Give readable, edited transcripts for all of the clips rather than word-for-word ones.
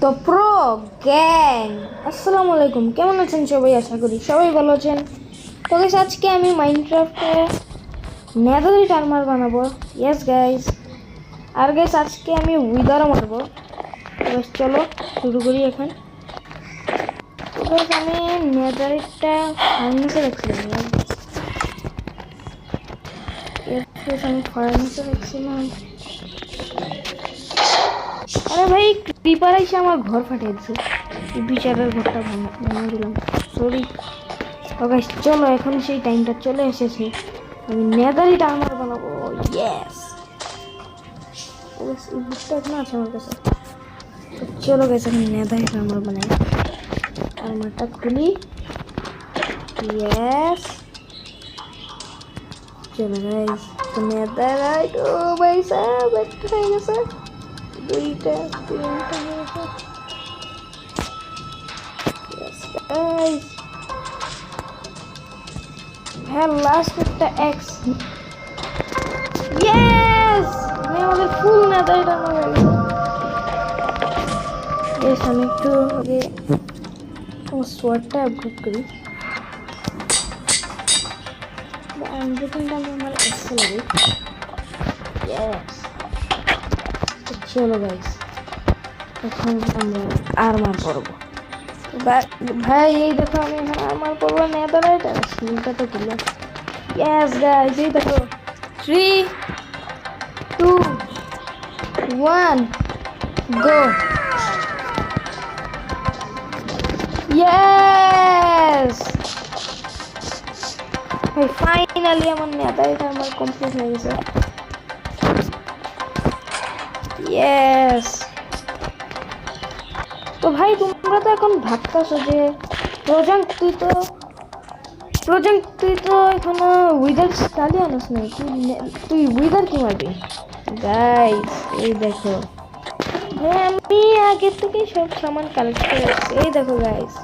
তো pro gang আসসালামু আলাইকুম, কেমন আছেন সবাই? আশা করি সবাই ভালো আছেন। তো গাইস, আজকে আমি মাইনক্রাফটে নেদারইট আর্মার বানাবো। ইয়েস গাইস, আর গাইস আজকে আমি উইদারও মারবো। তো গাইস চলো শুরু করি এখন। তো গাইস আমি নেদারইটটা ফার্নেসে রাখছিলাম। আমি ফার্নেসে রাখছিলাম। আরে ভাই, ক্রিপার এসে আমার ঘর ফাটিয়ে দিচ্ছে। বিচারের ঘরটা ভেঙে দিলাম, সরি। তো গাইস চলো, এখন সেই টাইমটা চলে এসেছে, আমি নেদারইট আর্মার বানাবো। ইয়েস, এই বুকটা এখন আছে আমার কাছে। তো চলো গাইস, আমি নেদারইট আর্মার বানাই। আর্মারটা খুলি। ইয়েস, চলো গাইস, তো নেদারইট, ও ভাই সাহেব একটা হয়ে গেছে, দুইটা তিনটা হয়ে গেছে। Guys, হ্যাঁ লাস্ট একটা এক্স। ইয়েস, আমি আমাদের ফুল নেদারইট আর্মার হয়ে গেছে। বেশ, আমি একটু আগে আমার সোয়ার্ডটা আপগ্রেড করি। আনব্রেকিংটা আমি আমার এক্সে লাগে। ইয়েস, চলো গাইস, এখন আমরা আর্মার করবো। ভাই এই দেখো, আমি এখানে আর্মার করবো নেদারইট, আর স্কিনটা তো দিলাম। ইয়েস গাইস, এই দেখো 3 2 1 গো। ইয়েস ভাই, ফাইনালি আমার নেদারইট আর্মার কমপ্লিট হয়ে গেছে। ইয়েস, তো ভাই তোমরা তো এখন ভাবতেছো যে প্রজেক্ট তুই তো এখনো উইদার স্টাডি আনস নাই, তুই উইদার কি মারবি? গাইস এই দেখো, ভাই আমি আগে থেকে সব সামান কালেক্ট করে রাখছি। এই দেখো গাইস।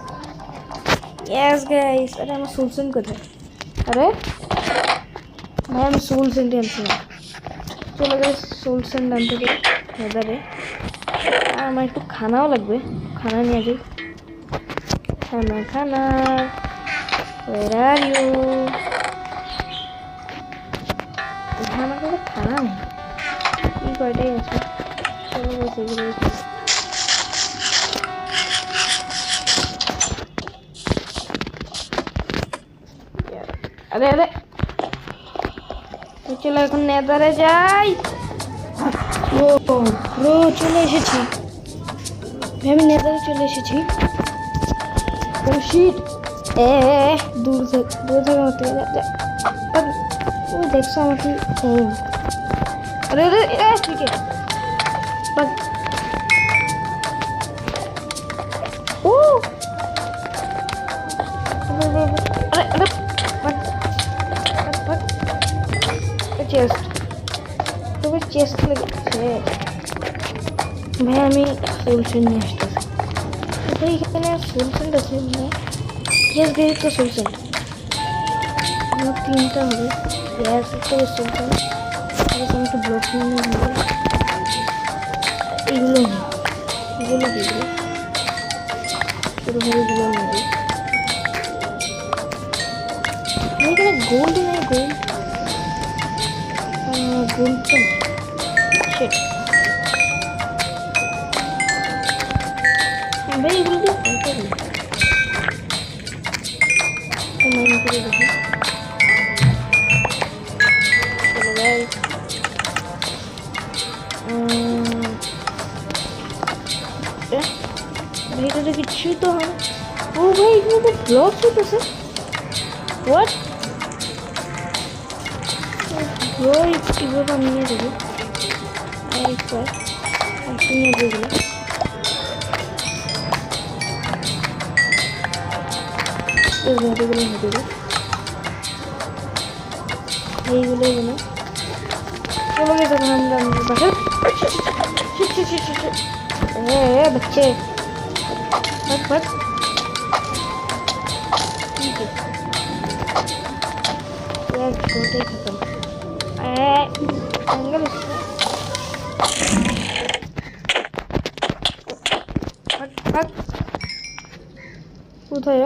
ইয়েস গাইস, আরে আমার সোলসেন কোথায়? আরে ভাই, আমি সোলসেন আনছি না। চলো গাইস, সোলসেন আনতে থেকে নেদারে। আর আমার একটু খানাও লাগবে, খানা নিয়ে যাই। খানা where are you? আমার কাছে খানা নেই, এই কয়টাই আছে। চলো গাইস, এগুলো আরে আরে চলো এখন নেদারে যাই। ও ব্রো, চলে এসেছি, আমি নেদারে চলে এসেছি। ও শিট, দূর থেকে মারতে গেলে দেখছো আমাকে। আরে আরে ঠিক আছে। ও আরে আরে চেস্ট, তবে চেস্ট লেগেছে। ভাই আমি সোলসেন নিয়ে আসতেছি। ভাই এখানে সোলসেন আছে, গ্যাস দিয়ে তো সোলসেন আমার 3টা হবে। গ্যাস একটা সোলসেন, আমি একটু ব্লক নিয়ে নেব। এগুলো পুরোপুরিগুলো নেব। এখানে গোল্ড নেই, গোল্ড তো সেট। ভাই এগুলো দিয়ে ফেলতে হবে, মাইন করে দেখি। চলো গাইস, ভিতরে কিছুই তো হয়। ও ভাই, এগুলো তো ব্লক হইতেছে। হোয়াট ব্রো, এগুলো নিয়ে দেবো। নিয়ে দেবো। এইগুলো চলো গেছে बच्चे बट ठीक है, छोटे खत्म एंगल। কোথায়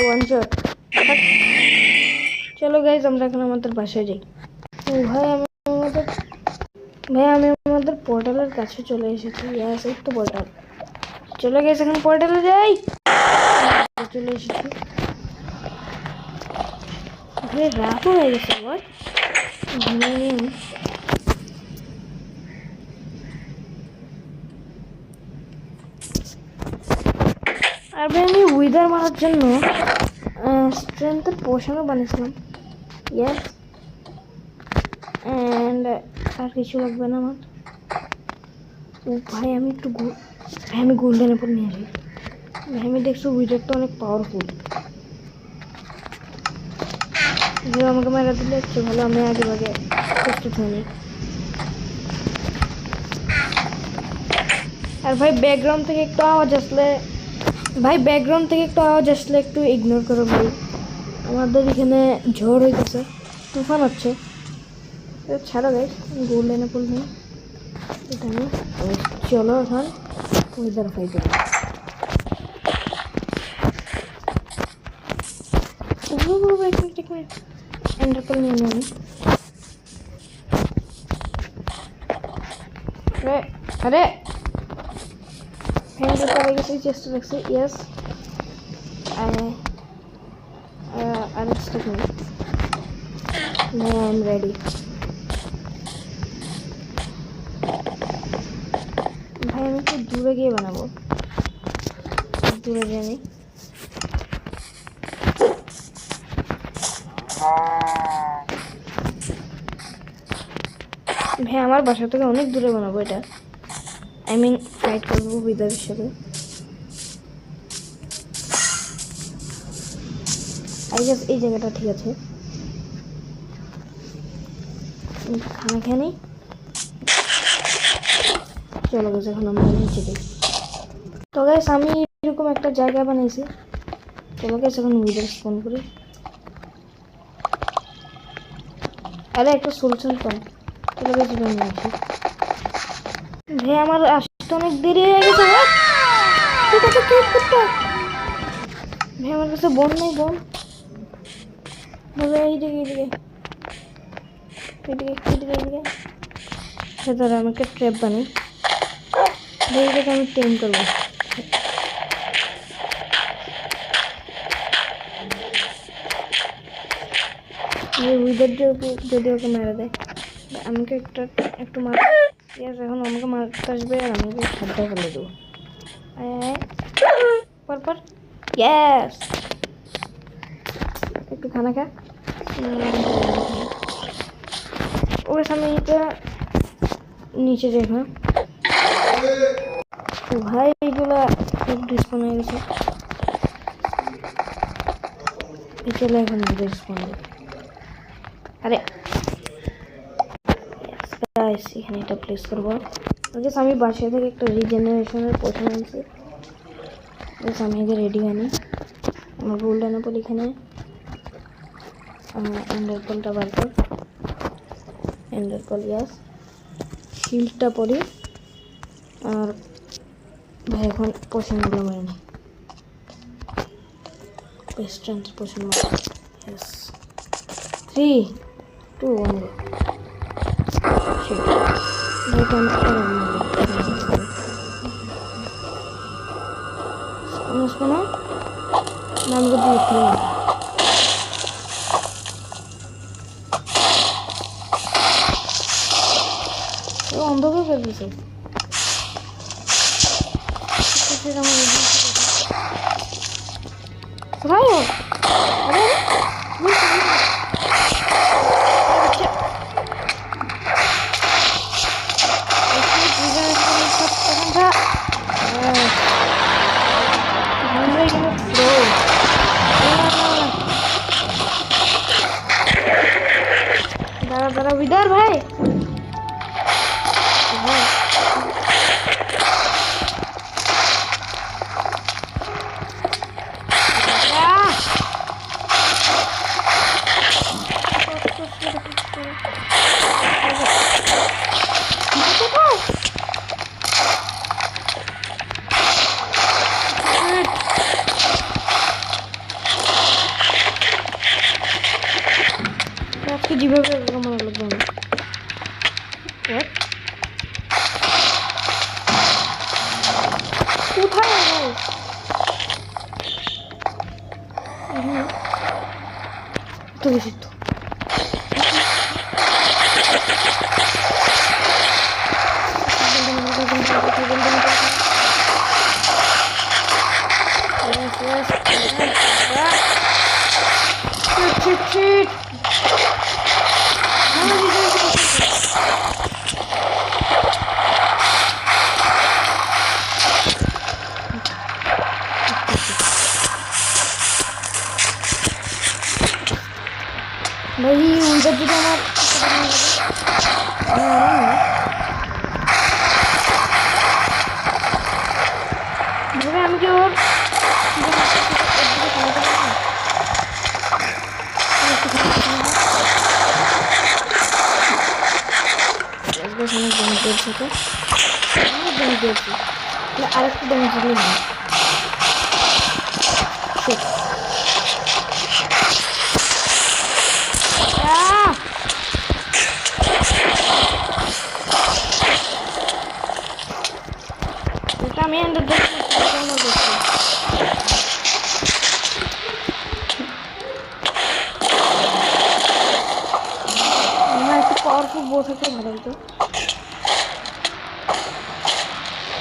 ওয়ান শট। চলো গাইজ আমরা এখন আমাদের বাসায় যাই। ও ভাই আমি আমাদের পোর্টালের কাছে চলে এসেছি। ইয়াস এই তো পোর্টাল। চলো গাইজ এখন পোর্টালে যাই। চলে এসেছি। রাত হয়ে গেছে আবার। আর ভাই আমি উইদার মারার জন্য স্ট্রেংথের পোশনও বানিয়েছিলাম। ইয়েস অ্যান্ড আর কিছু লাগবে না আমার। ও ভাই আমি একটু ভাই আমি গোল্ডেন অ্যাপল নিয়ে আসি। ভাই আমি দেখছি উইদারটা অনেক পাওয়ারফুল। যে আমাকে মারা দিলে একটু ভালো, আমি আগে প্রস্তুত হইনি। আর ভাই ব্যাকগ্রাউন্ড থেকে একটু আওয়াজ আসলে একটু ইগনোর করো ভাই। আমাদের এখানে ঝড় হইতেছে, তুফান হচ্ছে। ছাড়ো ভাই গোল্ডেন অ্যাপল নেই এটা নেই। চলো এখন ওয়েদার ফাইতে এক মিনিট এন্ড অ্যাপল নিয়ে নেই। আরে হ্যান্ড পড়ে গেছে, চেষ্টা রাখছি। ইয়েস আর স্টক নেই। I am ready. ভাই আমি একটু দূরে গিয়ে বানাবো, দূরে গিয়ে নেই। ভাই আমার বাসা থেকে অনেক দূরে বানাবো এটা। আই মিন ফাইট করবো উইদারের সাথে। আই গেস এই জায়গাটা ঠিক আছে। খানা খেয়ে নেই। চলো গেছে এখন আমরা নিচে দিই। তো গাইস আমি এরকম একটা জায়গা বানাইছি। চলো গেছে এখন উইদার স্পন করি। আরে একটা সলিউশন পান। চলো গেছে নিয়ে আসি। ভাই আমার আসতে অনেক দেরি হয়ে গেছে। ঠিক আছে কি করতে ভাই আমার কাছে বোন নেই। বোন এইদিকে সেটার আমাকে ট্র্যাপ বানাই। এইটাকে আমি টেম করবো। উইদার যদি ওকে মেরে দেয় আমাকে একটু মার। এখন আমাকে মারতে আসবে আর আমাকে খাদ্য ফেলে দেবো। পরপর ইয়েস একটু খানা খা। ওর সামনে নিচে যাই। হ্যাঁ ভাই এইগুলা খুব ডিসপন হয়ে গেছে। চলে এখন ডিসপন। আরে এখানে এটা প্লেস করবো। আমি বাসা থেকে একটা রিজেনারেশনের পোশন আনছি। আমি আগে রেডি আনি। আমার গোল্ডেন অ্যাপল এখানে এন্ডারপলটা বার কর। এন্ডারপল ইয়াস শিল্ডটা পরি। আর ভাই এখন পোশনগুলো মেরে নিই। স্ট্রেংথ পোশন ইয়াস 3 2 1 শিট ভাই কেন না নামগুলো দেখতে অন্ধকার করে দিয়েছে। দাঁড়া উইদার ভাই। আজকে যেভাবে আমার লাগবে আমি কোথায় তো বেশি তো shit. भाई उधर भी हमारा हम जो আরেকটু ড্যামেজ দিলে হয় আমি আন্ডার আমার একটু পাওয়ারফুল বো থাকলে ভালো হতো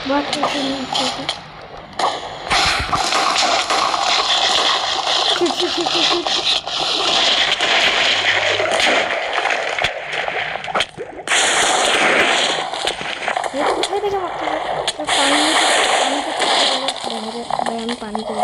বাট কোথায় থেকে মারতে হবে আমি পানি করে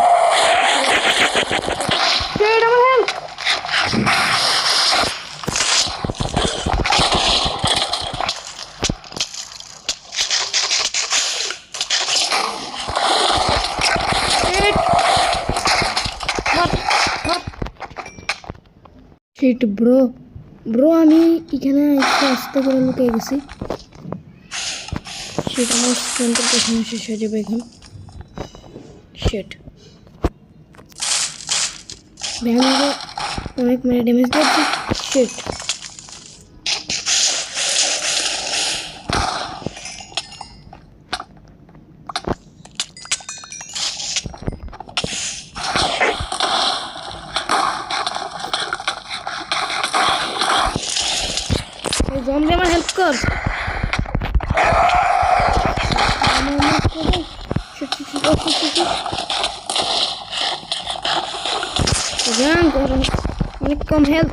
শিট ব্রো আমি এখানে আস্তে করে লুকে গেছি শিট আমার স্ট্রেন্থের পেছনে শেষ হয়ে যাবে এখন শিট ভ্যানকে অনেক মেরে ড্যামেজ দিয়েছি শিট জম্বি আমার হেল্প কর অনেক কম হেল্প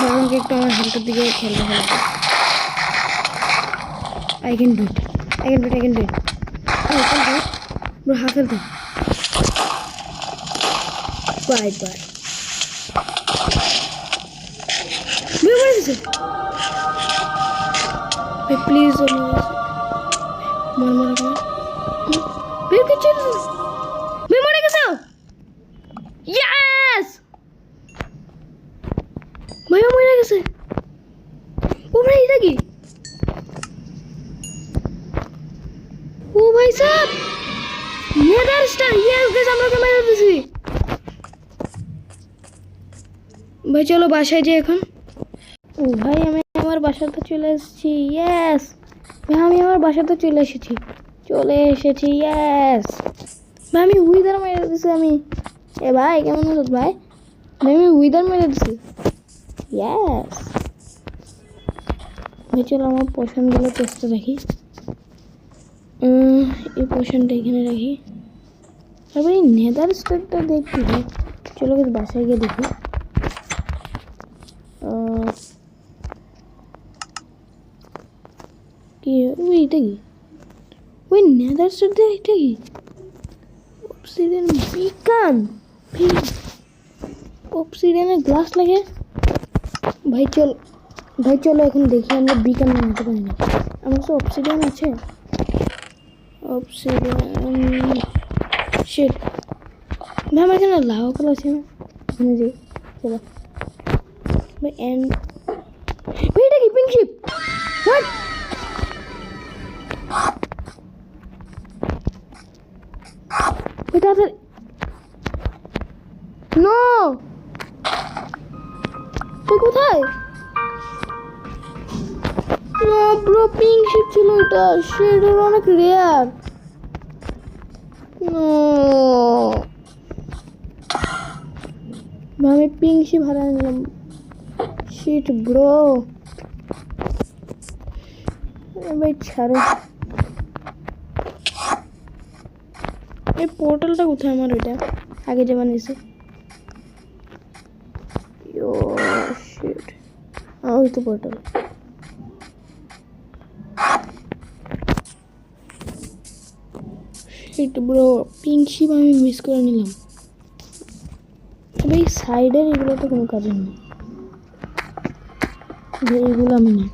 আমাকে একটু আমার হেল্পের দিকে খেলতে হবে I can do it bro half health bye where is it please মার বের কে চল বে মরে গেছে ইয়েস ভাই মরে গেছে ও ভাই এটা কি ও ভাই সাহেব নেদার স্টার ইয়েস গাইস আমরা কে মেরে দিছি ভাই চলো বাসায় যাই এখন ও ভাই আমি আমার বাসাতে চলে এসেছি ইয়েস ভাই আমি আমার বাসাতে চলে এসেছি ইয়েস ভাই আমি উইদার মেরে দিছি আমি এ ভাই কেমন আছো ভাই আমি উইদার মেরে দিছি ইয়েস ভাই চলো আমার পোশনগুলো চেষ্টা রাখি এই পোশনটা এখানে রাখি আর ভাই নেদার স্টারটা দেখছি চলো কিছু বাসায় গিয়ে দেখি কি এটা কি ওই নেদার স্টার এটা কি অবসিডিয়ান বিকন অবসিডিয়ানের গ্লাস লাগে ভাই চলো এখন দেখি আমরা বিকন বানাতে পারি না আমার তো অবসিডিয়ান আছে অবসিডিয়ান শিট ভাই আমার এখানে লাভা কল আছে না এখানে যাই চলো ভাই এন্ড ভাই এটা কি পিঙ্ক শিপ হোয়াট নো, তুই কোথায়? না ব্রো, পিঙ্ক শিপ ছিল এটা, সেটা অনেক রেয়ার। নো, আমি পিঙ্ক শিপ হারাই নিলাম। শিট ব্রো, ভাই ছাড়ো। এই পোর্টালটা কোথায় আমার? ওইটা আগে যে বানিয়েছে। ইয়ো শিট, ওই তো portal. Shit bro, pink ship আমি মিস করে নিলাম। তবে এই সাইডের এগুলো তো কোনো কাজের না, এইগুলো আমি নেই।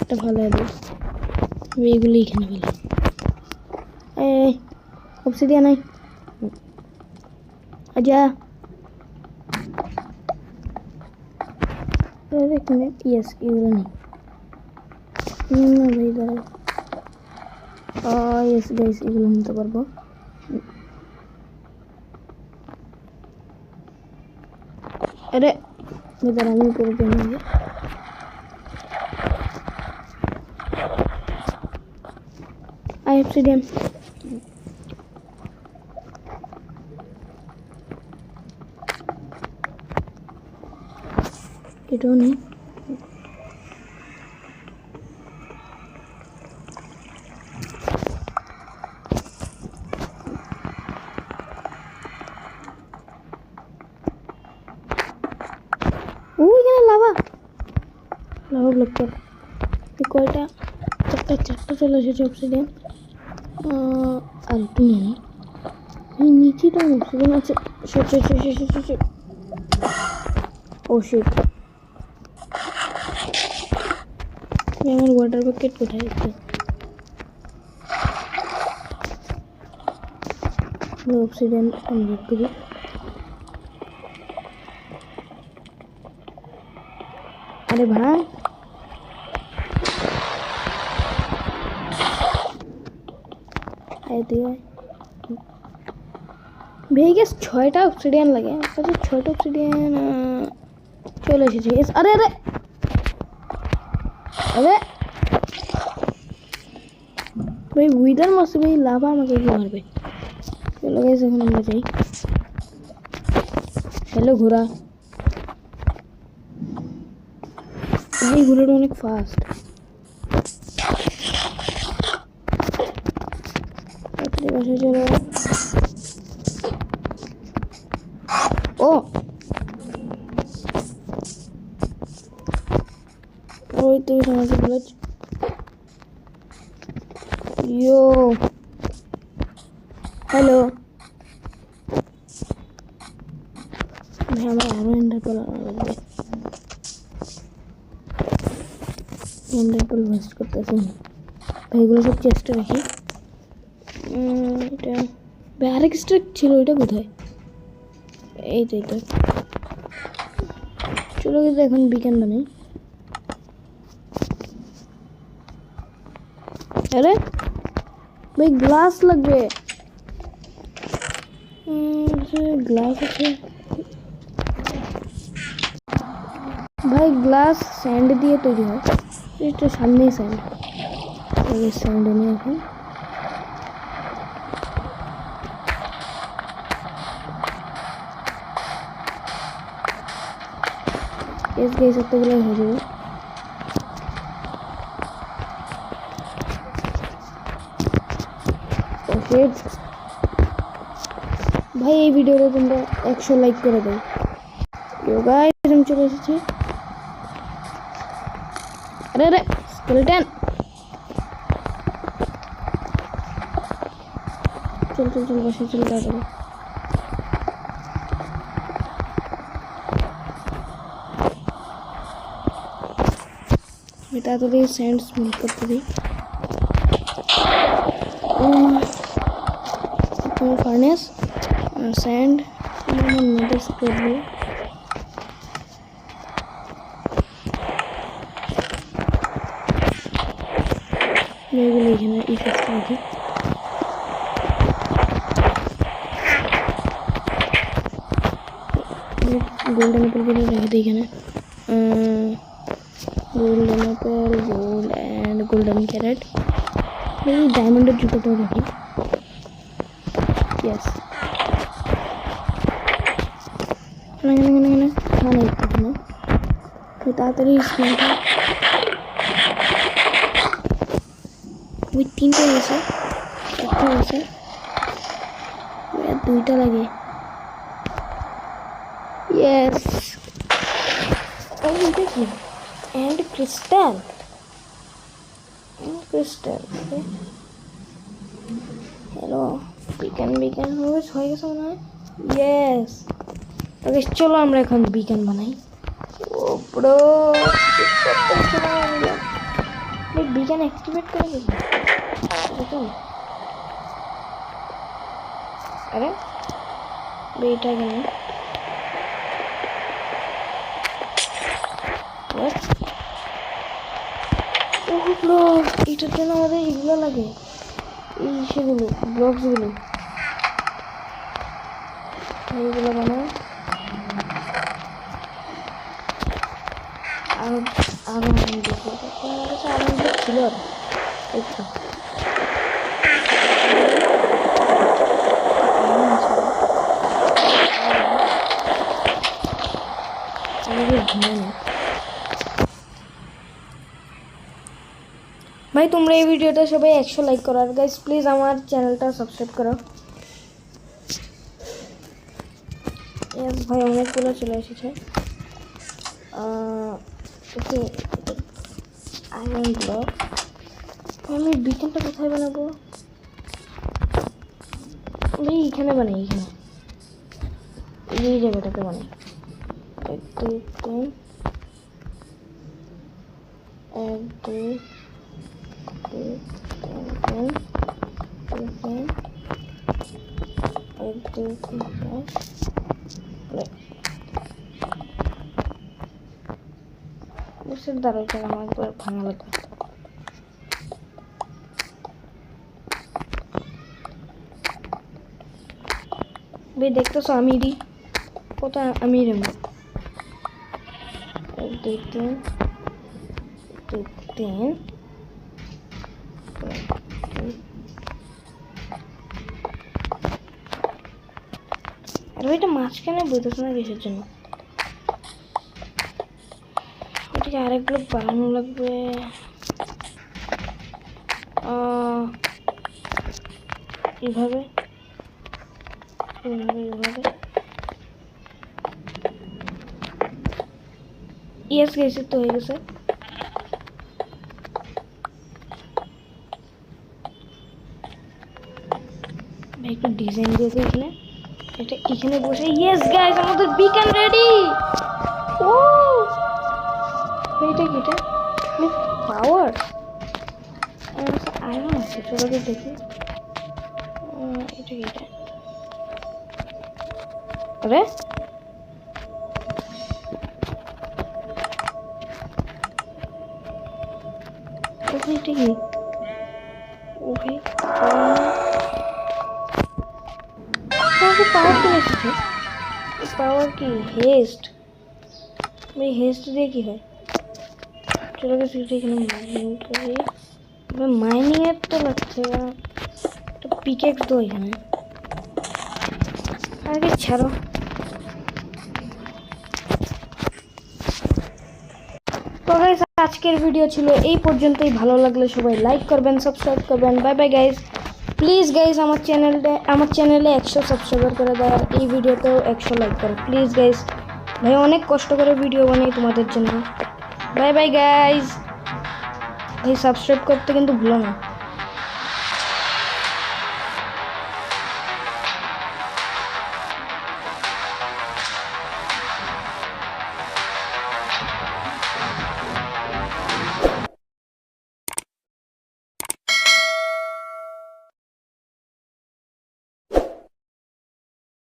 এটা ভালো হবে, এইগুলো এখানে ভালো। এই অবসিডিয়ান নাই, আচ্ছা এক মিনিট। ইয়েস, এগুলো নেই ভাই, দাঁড়াও। ইয়েস গাইস, এগুলো নিতে পারবো। আরে বেদার, আমি করে দিয়ে নেব। I obsidian. এটাও নেই। লাভা ব্লক কর। কয়টা? চারটা চলে এসেছে অবসিডিয়ান। আর একটু নিয়ে নিই। এই নিচে তো অবসিডিয়ান আছে। ও শিট, আমার ওয়াটার বাকেট কোথায়? অবসিডিয়ান কনভার্ট করি। আরে ভাই, ভেয়ে গেছে। 6টা অবসিডিয়ান লাগে, 6টা অবসিডিয়ান চলে এসেছে। আরে আরে আরে ভাই, উইদার মারছে ভাই, লাভা আমাকে কি মারবে? চলে গেছে, এখন আমরা যাই। হ্যালো ঘোড়া, এই ঘোড়াটা অনেক ফাস্ট। বাসা চলো। ও ওই তো আমাকে বলেছ। ইয়ো হ্যালো ভাই, আমার আরো এন্ডারপল লাগবে। এন্ডারপল ওয়েস্ট করতেছি ভাই, এগুলো সব চেষ্টা রাখি। এটা আরেক স্ট্রাক ছিল, এটা কোথায়? এই তো চলো গেছে। এখন বিকেন বানাই। আরে ভাই, গ্লাস লাগবে। গ্লাস আছে ভাই, গ্লাস স্যান্ড দিয়ে তৈরি হয়। এটা সামনেই স্যান্ড, স্যান্ড নিয়ে এখন সত্যগুলো হয়ে যাবে। ভাই এই ভিডিওটা তোমরা 100 লাইক করে দাও। গাইস আমি চলে এসেছি। আরে আরে স্কেলেটন, চল বসে চল তাড়াতাড়ি। তাড়াতাড়ি স্যান্ড স্মুথ করতে দিই। তোমার ফার্নেস স্যান্ড নোটিস করবো। এগুলো এখানে ইফেক্ট রাখি। গোল্ডেন অ্যাপেল করে রেখে দিই এখানে। Golden apple, gold and golden carat. এই ডায়মন্ডের জুতোটাও রাখি। ইয়েস, তাড়াতাড়ি ওই 3টে গেছে, 1টা গেছে, আর 2টা লাগে। Yes, and crystal. Hello, beacon হয়ে গেছে মনে হয়। ইয়েস, ওকে চলো আমরা এখন বিকন বানাই। ও ব্রো, বিকন অ্যাক্টিভেট করে দিই। আরে এটা কেন? ব্লো, এটার জন্য আমাদের এগুলো লাগে, এই সেগুলো ব্লকসগুলো, এইগুলো বানায়। আরো আরো ছিল একটু ভাই, তোমরা এই ভিডিওটা সবাই 100 লাইক করো, আর গাইস প্লিজ আমার চ্যানেলটা সাবস্ক্রাইব করো। ভাই অনেকগুলো চলে এসেছে। Iron block. আমি বিকেনটা কোথায় বানাবো? ভাই এখানে বানাই, এখানে এই জায়গাটাতে বানাই। 1 2 3 1 2 3 1 2 3 বুঝতে দাঁড়াই, আমার একবার ভাঙা লাগবে। ভাই দেখতেছো আমিরই কত আমির? 1 2 3 2 3 আর ওইটা মাঝখানে বইতেছে না কিসের জন্য? এটাকে আরেক ব্লক বাড়ানো লাগবে। এইভাবে ইয়েস গেছে তো, হয়ে গেছে। একটু ডিজাইন দিয়েছে এখানে, এটা এখানে বসে। ইয়েস গাইস, আমাদের বিকন রেডি। ও এটা কি? এটা পাওয়ার আয়রন আছে, চলো দেখি। এটা কি? এটা আরে এটা কি? ও ভাই পাওয়ার কি এসেছে? পাওয়ার কি? হেস্ট। ভাই হেস্ট দিয়ে কি হয়? চলো গেছি এখানে মাইনিং করি। মাইনিং এর তো লাগছে, একটা পিকেক্স দো এখানে। আগে ছাড়ো। তো গাইস, আজকের ভিডিও ছিল এই পর্যন্তই। ভালো লাগলে সবাই লাইক করবেন, সাবস্ক্রাইব করবেন। Bye bye guys. Please guys আমার চ্যানেলে 100 সাবস্ক্রাইবার করে দাও, আর এই ভিডিওতেও 100 লাইক করো প্লিজ গাইস। ভাই অনেক কষ্ট করে ভিডিও বানাই তোমাদের জন্য। Bye bye guys. ভাই সাবস্ক্রাইব করতে কিন্তু ভুলো না।